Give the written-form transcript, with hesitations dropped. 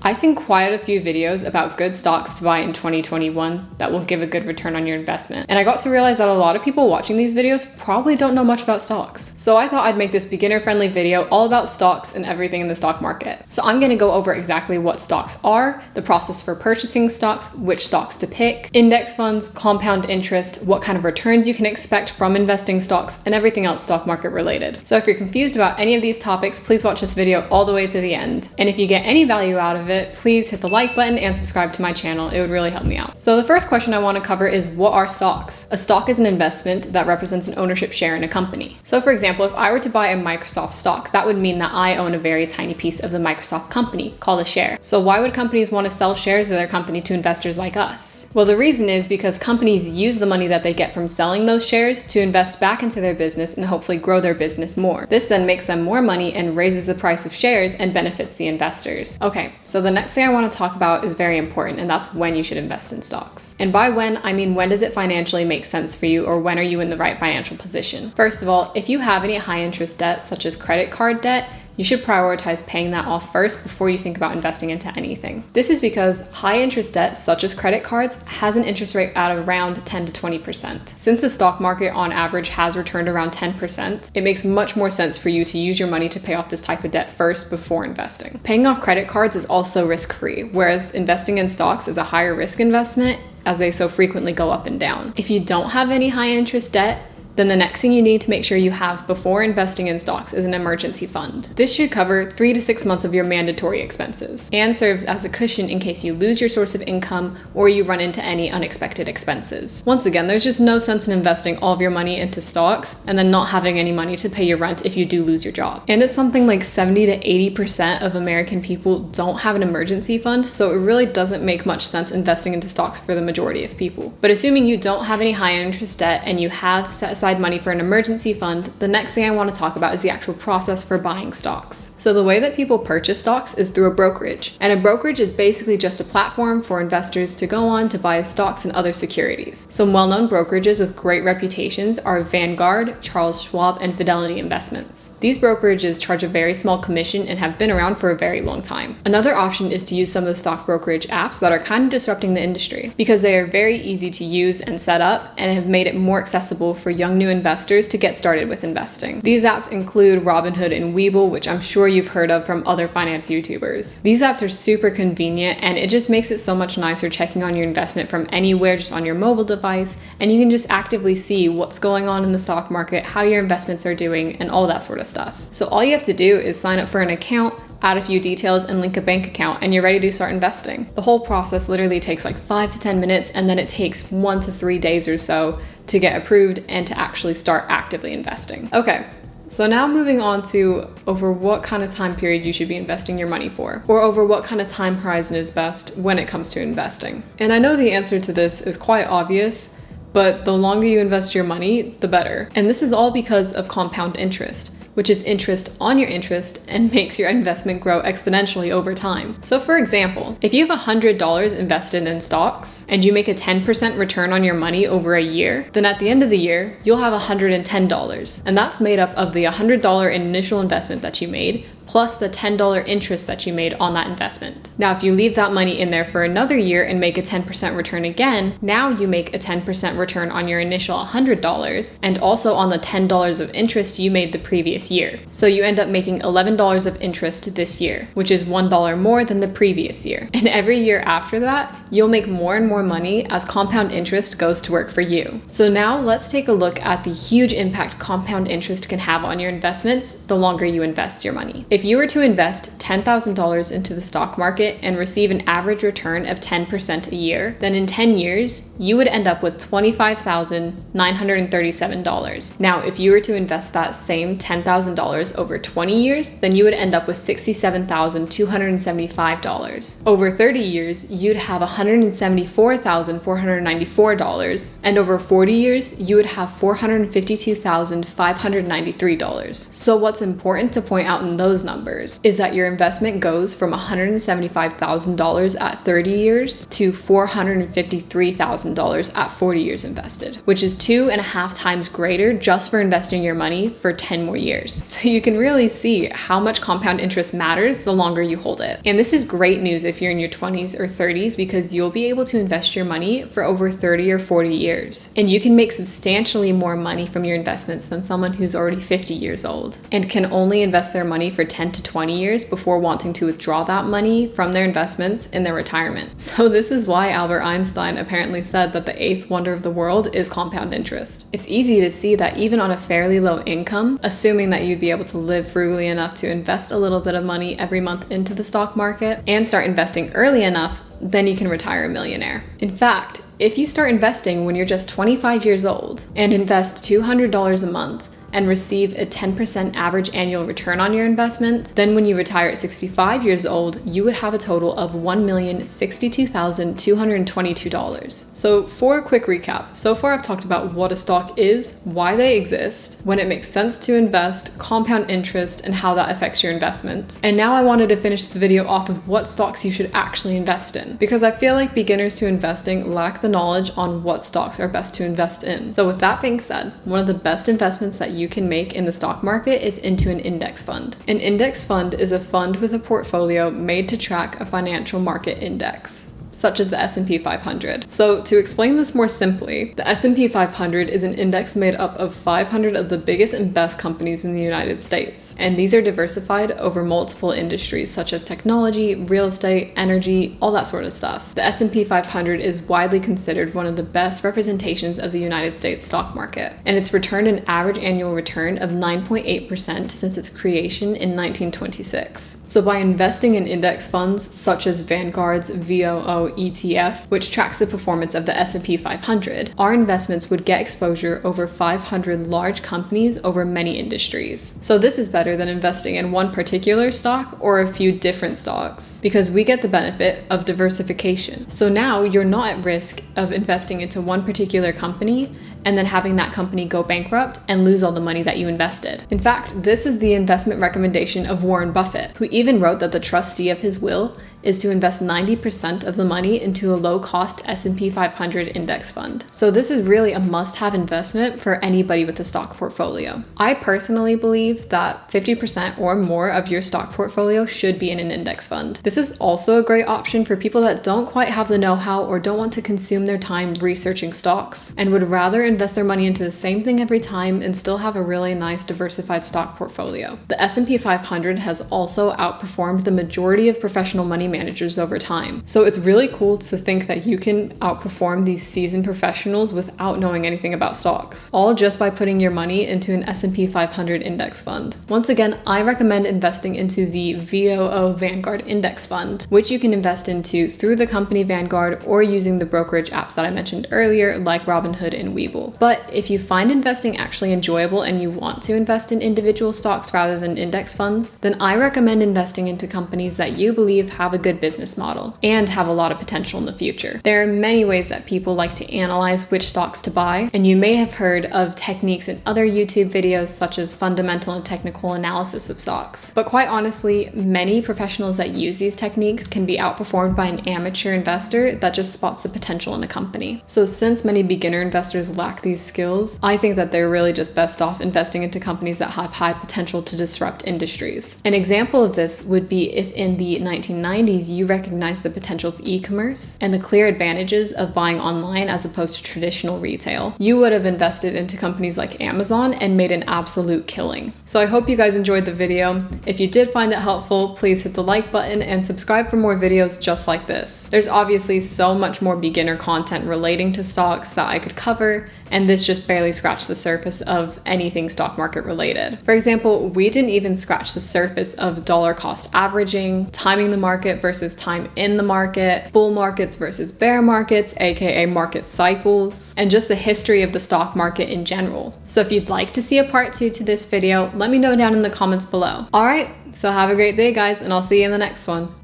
I've seen quite a few videos about good stocks to buy in 2021 that will give a good return on your investment. And I got to realize that a lot of people watching these videos probably don't know much about stocks. So I thought I'd make this beginner-friendly video all about stocks and everything in the stock market. So I'm gonna go over exactly what stocks are, the process for purchasing stocks, which stocks to pick, index funds, compound interest, what kind of returns you can expect from investing stocks, and everything else stock market related. So if you're confused about any of these topics, please watch this video all the way to the end. And if you get any value out of it, please hit the like button and subscribe to my channel. It would really help me out. So the first question I want to cover is, what are stocks? A stock is an investment that represents an ownership share in a company. So for example, if I were to buy a Microsoft stock, that would mean that I own a very tiny piece of the Microsoft company called a share. So why would companies want to sell shares of their company to investors like us? Well, the reason is because companies use the money that they get from selling those shares to invest back into their business and hopefully grow their business more. This then makes them more money and raises the price of shares and benefits the investors. Okay, so the next thing I want to talk about is very important, and that's when you should invest in stocks. And by when, I mean when does it financially make sense for you, or when are you in the right financial position? First of all, if you have any high interest debt, such as credit card debt, you should prioritize paying that off first before you think about investing into anything. This is because high interest debt, such as credit cards, has an interest rate at around 10 to 20%. Since the stock market on average has returned around 10%, it makes much more sense for you to use your money to pay off this type of debt first before investing. Paying off credit cards is also risk-free, whereas investing in stocks is a higher risk investment as they so frequently go up and down. If you don't have any high interest debt, then the next thing you need to make sure you have before investing in stocks is an emergency fund. This should cover 3 to 6 months of your mandatory expenses and serves as a cushion in case you lose your source of income or you run into any unexpected expenses. Once again, there's just no sense in investing all of your money into stocks and then not having any money to pay your rent if you do lose your job. And it's something like 70 to 80% of American people don't have an emergency fund, so it really doesn't make much sense investing into stocks for the majority of people. But assuming you don't have any high interest debt and you have set aside money for an emergency fund, the next thing I want to talk about is the actual process for buying stocks. So the way that people purchase stocks is through a brokerage. And a brokerage is basically just a platform for investors to go on to buy stocks and other securities. Some well-known brokerages with great reputations are Vanguard, Charles Schwab, and Fidelity Investments. These brokerages charge a very small commission and have been around for a very long time. Another option is to use some of the stock brokerage apps that are kind of disrupting the industry because they are very easy to use and set up and have made it more accessible for young new investors to get started with investing. These apps include Robinhood and Webull, which I'm sure you've heard of from other finance YouTubers. These apps are super convenient and it just makes it so much nicer checking on your investment from anywhere, just on your mobile device, and you can just actively see what's going on in the stock market, how your investments are doing, and all that sort of stuff. So all you have to do is sign up for an account, add a few details, and link a bank account, and you're ready to start investing. The whole process literally takes like 5 to 10 minutes, and then it takes 1 to 3 days or so to get approved and to actually start actively investing. Okay, so now moving on to over what kind of time period you should be investing your money for, or over what kind of time horizon is best when it comes to investing. And I know the answer to this is quite obvious, but the longer you invest your money, the better. And this is all because of compound interest, which is interest on your interest and makes your investment grow exponentially over time. So for example, if you have $100 invested in stocks and you make a 10% return on your money over a year, then at the end of the year, you'll have $110. And that's made up of the $100 initial investment that you made, plus the $10 interest that you made on that investment. Now, if you leave that money in there for another year and make a 10% return again, now you make a 10% return on your initial $100 and also on the $10 of interest you made the previous year. So you end up making $11 of interest this year, which is $1 more than the previous year. And every year after that, you'll make more and more money as compound interest goes to work for you. So now let's take a look at the huge impact compound interest can have on your investments the longer you invest your money. If you were to invest $10,000 into the stock market and receive an average return of 10% a year, then in 10 years, you would end up with $25,937. Now, if you were to invest that same $10,000 over 20 years, then you would end up with $67,275. Over 30 years, you'd have $174,494, and over 40 years, you would have $452,593. So what's important to point out in those numbers is that your investment goes from $175,000 at 30 years to $453,000 at 40 years invested, which is 2.5 times greater just for investing your money for 10 more years. So you can really see how much compound interest matters the longer you hold it. And this is great news if you're in your 20s or 30s, because you'll be able to invest your money for over 30 or 40 years. And you can make substantially more money from your investments than someone who's already 50 years old and can only invest their money for 10 to 20 years before wanting to withdraw that money from their investments in their retirement. So this is why Albert Einstein apparently said that the 8th wonder of the world is compound interest. It's easy to see that even on a fairly low income, assuming that you'd be able to live frugally enough to invest a little bit of money every month into the stock market and start investing early enough, then you can retire a millionaire. In fact, if you start investing when you're just 25 years old and invest $200 a month and receive a 10% average annual return on your investment, then when you retire at 65 years old, you would have a total of $1,062,222. So for a quick recap, so far I've talked about what a stock is, why they exist, when it makes sense to invest, compound interest, and how that affects your investment. And now I wanted to finish the video off with what stocks you should actually invest in, because I feel like beginners to investing lack the knowledge on what stocks are best to invest in. So with that being said, one of the best investments that you can make in the stock market is into an index fund. An index fund is a fund with a portfolio made to track a financial market index, such as the S&P 500. So to explain this more simply, the S&P 500 is an index made up of 500 of the biggest and best companies in the United States. And these are diversified over multiple industries such as technology, real estate, energy, all that sort of stuff. The S&P 500 is widely considered one of the best representations of the United States stock market. And it's returned an average annual return of 9.8% since its creation in 1926. So by investing in index funds such as Vanguard's VOO ETF, which tracks the performance of the S&P 500, our investments would get exposure over 500 large companies over many industries. So this is better than investing in one particular stock or a few different stocks, because we get the benefit of diversification. So now you're not at risk of investing into one particular company and then having that company go bankrupt and lose all the money that you invested. In fact, this is the investment recommendation of Warren Buffett, who even wrote that the trustee of his will is to invest 90% of the money into a low-cost S&P 500 index fund. So this is really a must-have investment for anybody with a stock portfolio. I personally believe that 50% or more of your stock portfolio should be in an index fund. This is also a great option for people that don't quite have the know-how or don't want to consume their time researching stocks and would rather invest their money into the same thing every time and still have a really nice diversified stock portfolio. The S&P 500 has also outperformed the majority of professional money managers over time. So it's really cool to think that you can outperform these seasoned professionals without knowing anything about stocks, all just by putting your money into an S&P 500 index fund. Once again, I recommend investing into the VOO Vanguard Index Fund, which you can invest into through the company Vanguard or using the brokerage apps that I mentioned earlier, like Robinhood and Webull. But if you find investing actually enjoyable and you want to invest in individual stocks rather than index funds, then I recommend investing into companies that you believe have a good business model and have a lot of potential in the future. There are many ways that people like to analyze which stocks to buy, and you may have heard of techniques in other YouTube videos such as fundamental and technical analysis of stocks. But quite honestly, many professionals that use these techniques can be outperformed by an amateur investor that just spots the potential in a company. So since many beginner investors lack these skills, I think that they're really just best off investing into companies that have high potential to disrupt industries. An example of this would be if in the 1990s you recognize the potential of e-commerce and the clear advantages of buying online as opposed to traditional retail, you would have invested into companies like Amazon and made an absolute killing. So I hope you guys enjoyed the video. If you did find it helpful, please hit the like button and subscribe for more videos just like this. There's obviously so much more beginner content relating to stocks that I could cover, and this just barely scratched the surface of anything stock market related. For example, we didn't even scratch the surface of dollar cost averaging, timing the market versus time in the market, bull markets versus bear markets, aka market cycles, and just the history of the stock market in general. So if you'd like to see a part 2 to this video, let me know down in the comments below. All right, so have a great day, guys, and I'll see you in the next one.